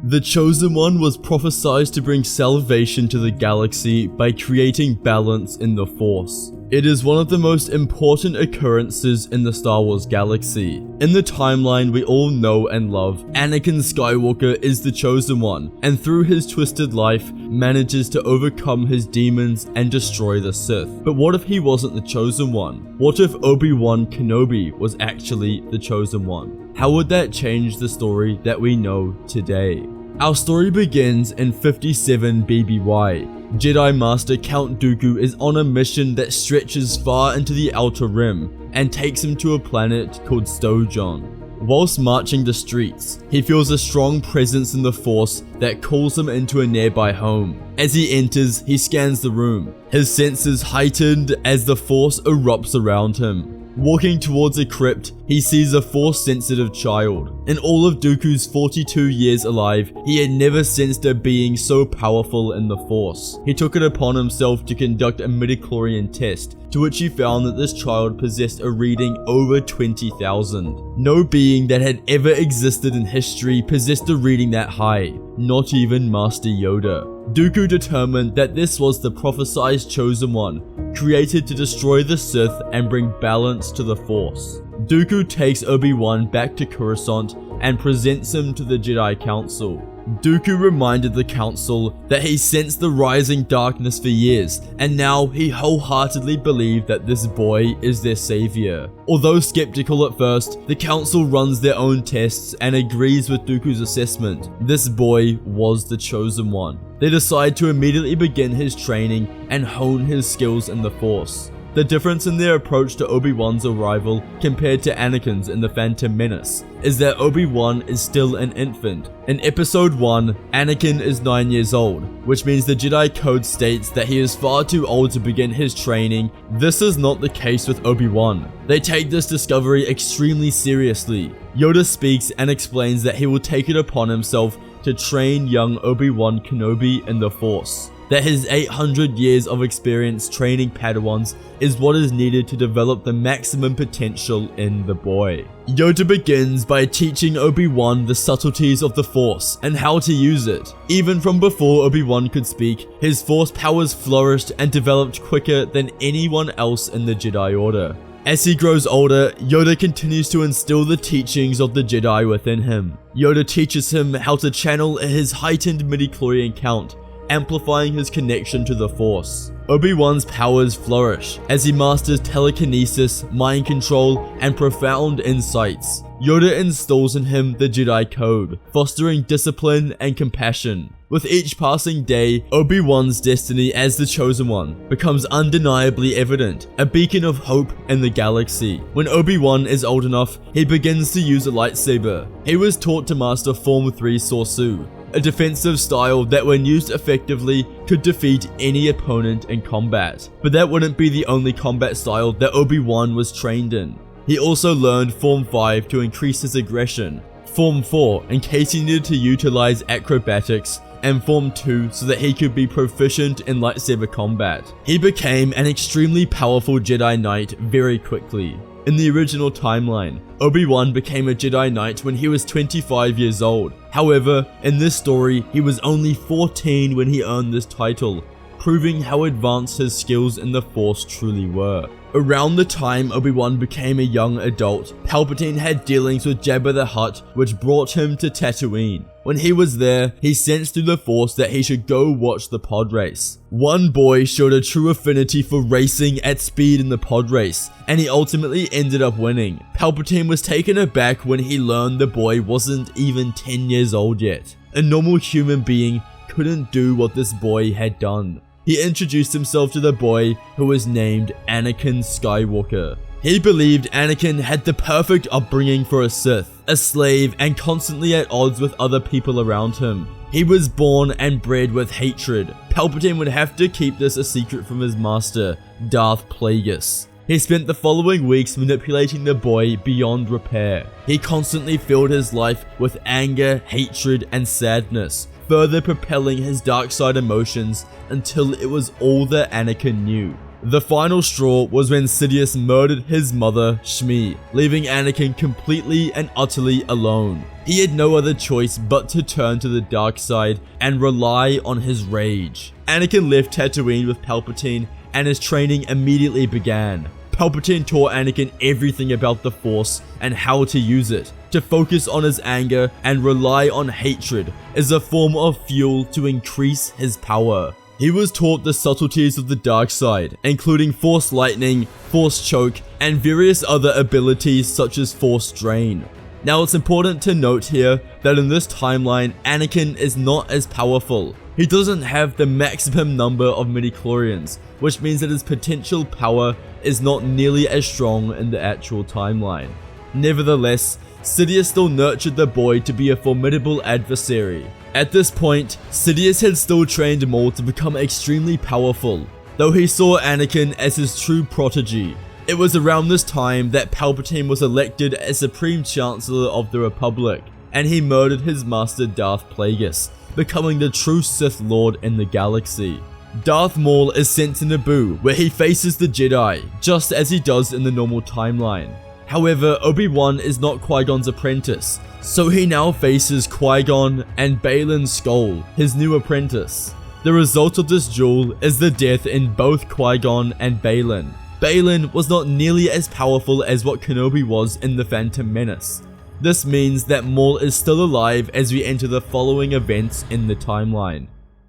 The Chosen One was prophesied to bring salvation to the galaxy by creating balance in the Force. It is one of the most important occurrences in the Star Wars galaxy. In the timeline we all know and love, Anakin Skywalker is the Chosen One, and through his twisted life, manages to overcome his demons and destroy the Sith. But what if he wasn't the Chosen One? What if Obi-Wan Kenobi was actually the Chosen One? How would that change the story that we know today? Our story begins in 57 BBY. Jedi Master Count Dooku is on a mission that stretches far into the Outer Rim and takes him to a planet called Stojan. Whilst marching the streets, he feels a strong presence in the Force that calls him into a nearby home. As he enters, he scans the room, his senses heightened as the Force erupts around him. Walking towards a crypt, he sees a Force-sensitive child. In all of Dooku's 42 years alive, he had never sensed a being so powerful in the Force. He took it upon himself to conduct a midichlorian test, to which he found that this child possessed a reading over 20,000. No being that had ever existed in history possessed a reading that high, not even Master Yoda. Dooku determined that this was the prophesied Chosen One, created to destroy the Sith and bring balance to the Force. Dooku takes Obi-Wan back to Coruscant and presents him to the Jedi Council. Dooku reminded the Council that he sensed the rising darkness for years, and now he wholeheartedly believed that this boy is their savior. Although skeptical at first, the Council runs their own tests and agrees with Dooku's assessment. This boy was the Chosen One. They decide to immediately begin his training and hone his skills in the Force. The difference in their approach to Obi-Wan's arrival compared to Anakin's in The Phantom Menace is that Obi-Wan is still an infant. In Episode 1, Anakin is 9 years old, which means the Jedi Code states that he is far too old to begin his training. This is not the case with Obi-Wan. They take this discovery extremely seriously. Yoda speaks and explains that he will take it upon himself to train young Obi-Wan Kenobi in the Force. That his 800 years of experience training Padawans is what is needed to develop the maximum potential in the boy. Yoda begins by teaching Obi-Wan the subtleties of the Force and how to use it. Even from before Obi-Wan could speak, his Force powers flourished and developed quicker than anyone else in the Jedi Order. As he grows older, Yoda continues to instill the teachings of the Jedi within him. Yoda teaches him how to channel his heightened midichlorian count, amplifying his connection to the Force. Obi-Wan's powers flourish as he masters telekinesis, mind control, and profound insights. Yoda instills in him the Jedi Code, fostering discipline and compassion. With each passing day, Obi-Wan's destiny as the Chosen One becomes undeniably evident, a beacon of hope in the galaxy. When Obi-Wan is old enough, he begins to use a lightsaber. He was taught to master Form 3 Sorsu, a defensive style that when used effectively could defeat any opponent in combat. But that wouldn't be the only combat style that Obi-Wan was trained in. He also learned Form 5 to increase his aggression, Form 4 in case he needed to utilize acrobatics, and Form 2 so that he could be proficient in lightsaber combat. He became an extremely powerful Jedi Knight very quickly. In the original timeline, Obi-Wan became a Jedi Knight when he was 25 years old. However, in this story, he was only 14 when he earned this title, proving how advanced his skills in the Force truly were. Around the time Obi-Wan became a young adult, Palpatine had dealings with Jabba the Hutt, which brought him to Tatooine. When he was there, he sensed through the Force that he should go watch the pod race. One boy showed a true affinity for racing at speed in the pod race, and he ultimately ended up winning. Palpatine was taken aback when he learned the boy wasn't even 10 years old yet. A normal human being couldn't do what this boy had done. He introduced himself to the boy, who was named Anakin Skywalker. He believed Anakin had the perfect upbringing for a Sith, a slave and constantly at odds with other people around him. He was born and bred with hatred. Palpatine would have to keep this a secret from his master, Darth Plagueis. He spent the following weeks manipulating the boy beyond repair. He constantly filled his life with anger, hatred, and sadness, further propelling his dark side emotions until it was all that Anakin knew. The final straw was when Sidious murdered his mother, Shmi, leaving Anakin completely and utterly alone. He had no other choice but to turn to the dark side and rely on his rage. Anakin left Tatooine with Palpatine, and his training immediately began. Palpatine taught Anakin everything about the Force and how to use it, to focus on his anger and rely on hatred as a form of fuel to increase his power. He was taught the subtleties of the dark side, including Force Lightning, Force Choke, and various other abilities such as Force Drain. Now it's important to note here that in this timeline, Anakin is not as powerful. He doesn't have the maximum number of midichlorians, which means that his potential power is not nearly as strong in the actual timeline. Nevertheless, Sidious still nurtured the boy to be a formidable adversary. At this point, Sidious had still trained Maul to become extremely powerful, though he saw Anakin as his true protege. It was around this time that Palpatine was elected as Supreme Chancellor of the Republic, and he murdered his master Darth Plagueis, becoming the true Sith Lord in the galaxy. Darth Maul is sent to Naboo, where he faces the Jedi, just as he does in the normal timeline. However, Obi-Wan is not Qui-Gon's apprentice, so he now faces Qui-Gon and Baylan Skoll, his new apprentice. The result of this duel is the death in both Qui-Gon and Baylan. Baylan was not nearly as powerful as what Kenobi was in The Phantom Menace. This means that Maul is still alive as we enter the following events in the timeline.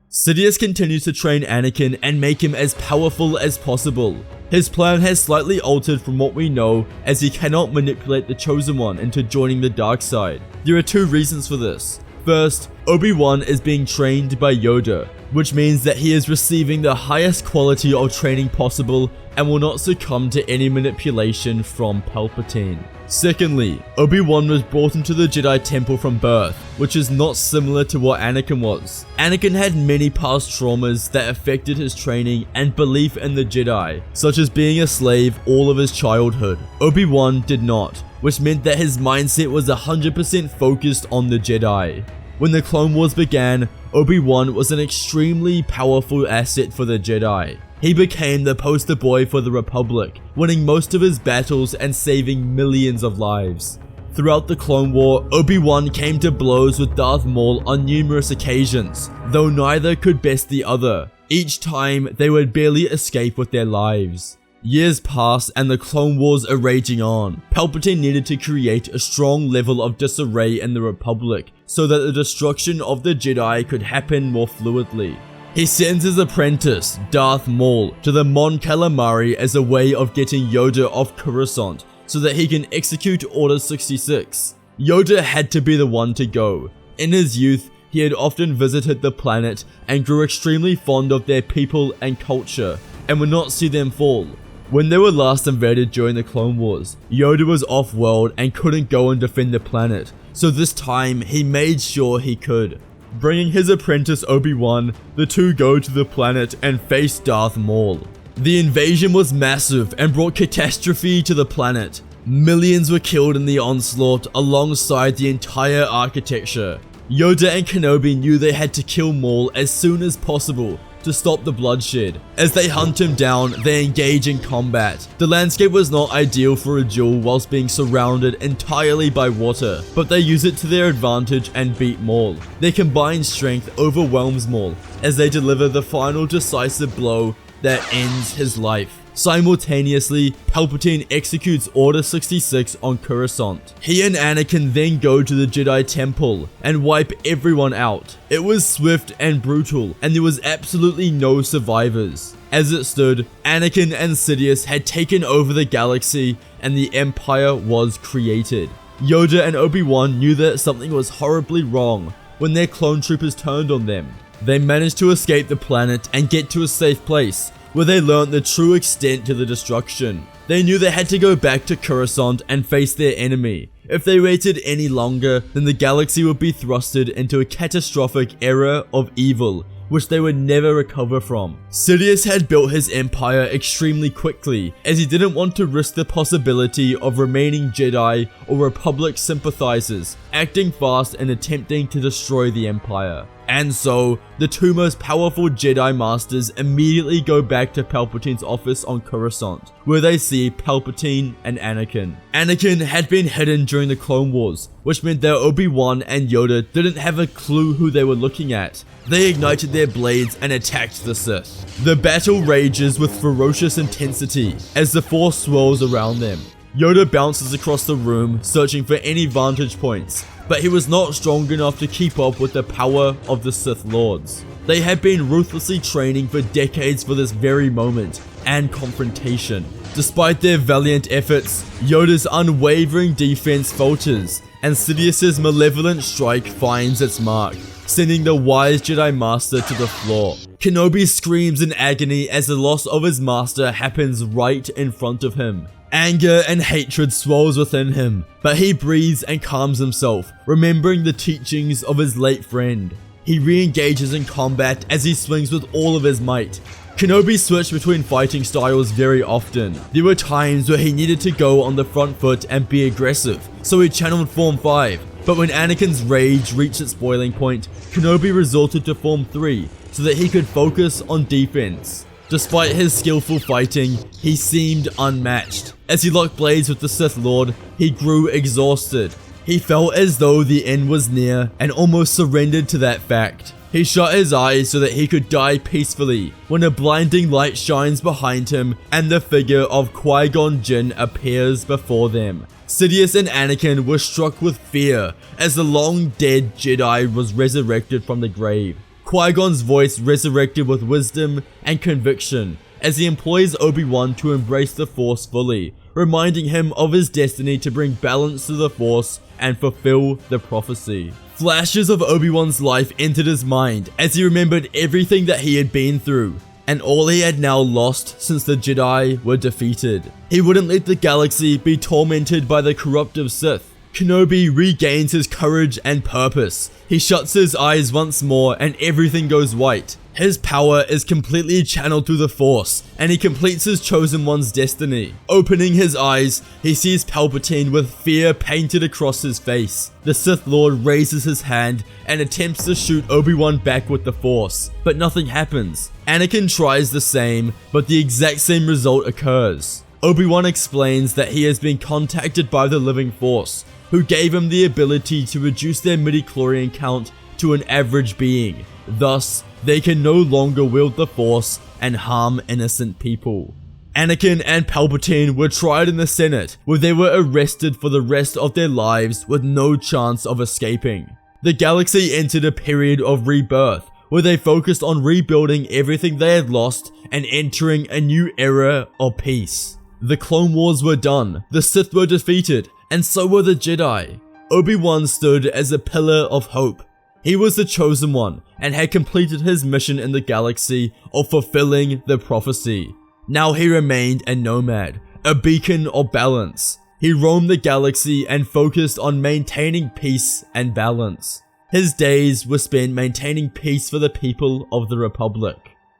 Sidious continues to train Anakin and make him as powerful as possible. His plan has slightly altered from what we know, as he cannot manipulate the Chosen One into joining the dark side. There are two reasons for this. First, Obi-Wan is being trained by Yoda, which means that he is receiving the highest quality of training possible and will not succumb to any manipulation from Palpatine. Secondly, Obi-Wan was brought into the Jedi Temple from birth, which is not similar to what Anakin was. Anakin had many past traumas that affected his training and belief in the Jedi, such as being a slave all of his childhood. Obi-Wan did not, which meant that his mindset was 100% focused on the Jedi. When the Clone Wars began, Obi-Wan was an extremely powerful asset for the Jedi. He became the poster boy for the Republic, winning most of his battles and saving millions of lives. Throughout the Clone War, Obi-Wan came to blows with Darth Maul on numerous occasions, though neither could best the other. Each time, they would barely escape with their lives. Years passed and the Clone Wars are raging on. Palpatine needed to create a strong level of disarray in the Republic so that the destruction of the Jedi could happen more fluidly. He sends his apprentice, Darth Maul, to the Mon Calamari as a way of getting Yoda off Coruscant so that he can execute Order 66. Yoda had to be the one to go. In his youth, he had often visited the planet and grew extremely fond of their people and culture, and would not see them fall. When they were last invaded during the Clone Wars, Yoda was off-world and couldn't go and defend the planet, so this time he made sure he could. Bringing his apprentice Obi-Wan, the two go to the planet and face Darth Maul. The invasion was massive and brought catastrophe to the planet. Millions were killed in the onslaught alongside the entire architecture. Yoda and Kenobi knew they had to kill Maul as soon as possible to stop the bloodshed. As they hunt him down, they engage in combat. The landscape was not ideal for a duel whilst being surrounded entirely by water, but they use it to their advantage and beat Maul. Their combined strength overwhelms Maul as they deliver the final decisive blow that ends his life. Simultaneously, Palpatine executes Order 66 on Coruscant. He and Anakin then go to the Jedi Temple and wipe everyone out. It was swift and brutal, and there was absolutely no survivors. As it stood, Anakin and Sidious had taken over the galaxy, and the Empire was created. Yoda and Obi-Wan knew that something was horribly wrong when their clone troopers turned on them. They managed to escape the planet and get to a safe place, where they learned the true extent to the destruction. They knew they had to go back to Coruscant and face their enemy. If they waited any longer, then the galaxy would be thrusted into a catastrophic era of evil, which they would never recover from. Sidious had built his empire extremely quickly, as he didn't want to risk the possibility of remaining Jedi or Republic sympathizers acting fast and attempting to destroy the empire. And so, the two most powerful Jedi Masters immediately go back to Palpatine's office on Coruscant, where they see Palpatine and Anakin. Anakin had been hidden during the Clone Wars, which meant that Obi-Wan and Yoda didn't have a clue who they were looking at. They ignited their blades and attacked the Sith. The battle rages with ferocious intensity as the Force swirls around them. Yoda bounces across the room, searching for any vantage points, but he was not strong enough to keep up with the power of the Sith Lords. They had been ruthlessly training for decades for this very moment and confrontation. Despite their valiant efforts, Yoda's unwavering defense falters, and Sidious's malevolent strike finds its mark, sending the wise Jedi Master to the floor. Kenobi screams in agony as the loss of his master happens right in front of him. Anger and hatred swells within him, but he breathes and calms himself, remembering the teachings of his late friend. He re-engages in combat as he swings with all of his might. Kenobi switched between fighting styles very often. There were times where he needed to go on the front foot and be aggressive, so he channeled Form 5. But when Anakin's rage reached its boiling point, Kenobi resorted to Form 3 so that he could focus on defense. Despite his skillful fighting, he seemed unmatched. As he locked blades with the Sith Lord, he grew exhausted. He felt as though the end was near and almost surrendered to that fact. He shut his eyes so that he could die peacefully when a blinding light shines behind him and the figure of Qui-Gon Jinn appears before them. Sidious and Anakin were struck with fear as the long-dead Jedi was resurrected from the grave. Qui-Gon's voice resurrected with wisdom and conviction as he employs Obi-Wan to embrace the Force fully, reminding him of his destiny to bring balance to the Force and fulfill the prophecy. Flashes of Obi-Wan's life entered his mind as he remembered everything that he had been through, and all he had now lost since the Jedi were defeated. He wouldn't let the galaxy be tormented by the corruptive Sith. Kenobi regains his courage and purpose. He shuts his eyes once more and everything goes white. His power is completely channeled through the Force, and he completes his chosen one's destiny. Opening his eyes, he sees Palpatine with fear painted across his face. The Sith Lord raises his hand and attempts to shoot Obi-Wan back with the Force, but nothing happens. Anakin tries the same, but the exact same result occurs. Obi-Wan explains that he has been contacted by the Living Force, who gave him the ability to reduce their midichlorian count to an average being. Thus, they can no longer wield the Force and harm innocent people. Anakin and Palpatine were tried in the Senate, where they were arrested for the rest of their lives with no chance of escaping. The galaxy entered a period of rebirth, where they focused on rebuilding everything they had lost and entering a new era of peace. The Clone Wars were done, the Sith were defeated, and so were the Jedi. Obi-Wan stood as a pillar of hope. He was the chosen one and had completed his mission in the galaxy of fulfilling the prophecy. Now he remained a nomad, a beacon of balance. He roamed the galaxy and focused on maintaining peace and balance. His days were spent maintaining peace for the people of the Republic.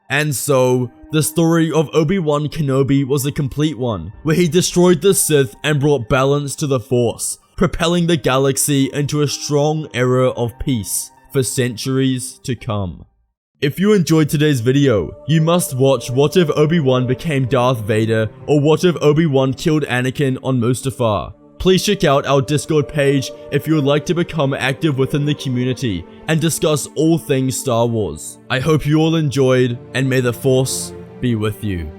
And so, the story of Obi-Wan Kenobi was a complete one, where he destroyed the Sith and brought balance to the Force, propelling the galaxy into a strong era of peace for centuries to come. If you enjoyed today's video, you must watch What If Obi-Wan Became Darth Vader or What If Obi-Wan Killed Anakin on Mustafar. Please check out our Discord page if you would like to become active within the community and discuss all things Star Wars. I hope you all enjoyed, and may the Force be with you.